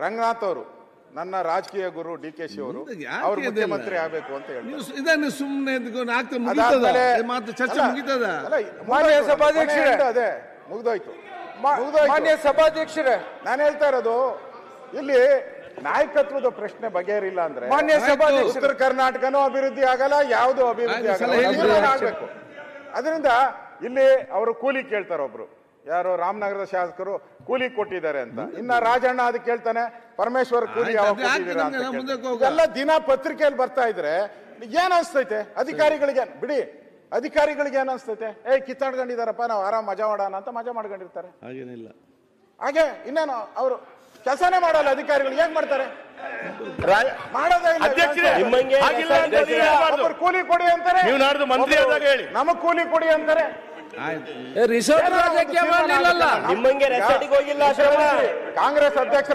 ರಂಗನಾಥ್ ಅವರು ನನ್ನ ರಾಜಕೀಯ ಗುರು ಡಿ ಕೆ ಶಿ ಅವರು ಅವ್ರು ಮುಖ್ಯಮಂತ್ರಿ ಆಗಬೇಕು ಅಂತ ಹೇಳ್ತಾರೆ. ಇದನ್ನು ಸುಮ್ಮನೆ ಚರ್ಚೆ ಮುಗಿತದ? ಮಾನ್ಯ ಸಭಾಧ್ಯಕ್ಷರೇ, ಅದೇ ಮುಗ್ದೋಯ್ತು. ಮಾನ್ಯ ಸಭಾಧ್ಯಕ್ಷರೇ, ನಾನು ಹೇಳ್ತಾ ಇರೋದು ಇಲ್ಲಿ ನಾಯಕತ್ವದ ಪ್ರಶ್ನೆ ಬಗೆಹರಿಲ್ಲ ಅಂದ್ರೆ ಮಾನ್ಯ ಸಭಾಧ್ಯಕ್ಷರೇ, ಉತ್ತರ ಕರ್ನಾಟಕನೂ ಅಭಿವೃದ್ಧಿ ಆಗಲ್ಲ, ಯಾವುದು ಅಭಿವೃದ್ಧಿ ಆಗಲ್ಲ. ಆಗ್ಬೇಕು. ಅದರಿಂದ ಇಲ್ಲಿ ಅವರು ಕೂಲಿ ಕೇಳ್ತಾರೆ. ಒಬ್ರು ಯಾರು ರಾಮನಗರದ ಶಾಸಕರು ಕೂಲಿ ಕೊಟ್ಟಿದ್ದಾರೆ ಅಂತ. ಇನ್ನ ರಾಜಣ್ಣ ಅದಕ್ಕೆ ಕೇಳ್ತಾನೆ, ಪರಮೇಶ್ವರ್ ಕೂಲಿ ಯಾವಾಗ ಕೊಟ್ಟಿದ್ದೀರಾ ಅಂತ. ಎಲ್ಲ ದಿನ ಪತ್ರಿಕೆಯಲ್ಲಿ ಬರ್ತಾ ಇದ್ರೆ ಏನ್ ಅನ್ಸ್ತೈತೆ ಅಧಿಕಾರಿಗಳಿಗೆ? ಬಿಡಿ, ಅಧಿಕಾರಿಗಳಿಗೆ ಏನ್ ಅನ್ಸ್ತೈತೆ? ಕಿತ್ತಾಡ್ಕೊಂಡಿದಾರಪ್ಪ, ನಾವು ಆರಾಮ್ ಮಜಾ ಮಾಡೋಣ ಅಂತ ಮಜಾ ಮಾಡ್ಕೊಂಡಿರ್ತಾರೆ. ಹಾಗೇನಿಲ್ಲ. ಹಾಗೆ ಇನ್ನೇನು ಅವರು ಕೆಲಸನೇ ಮಾಡಲ್ಲ. ಅಧಿಕಾರಿಗಳು ಹೇಗ್ ಮಾಡ್ತಾರೆ? ಮಾಡೋದೇ ಇಲ್ಲ. ಕೂಲಿ ಕೊಡಿ ಅಂತಾರೆ, ನಮಗ್ ಕೂಲಿ ಕೊಡಿ ಅಂತಾರೆ. ರಿಸೋರ್ಟ್ ರಾಜಕೀಯ ಮಾಡಲಿಲ್ಲ. ಕಾಂಗ್ರೆಸ್ ಅಧ್ಯಕ್ಷರ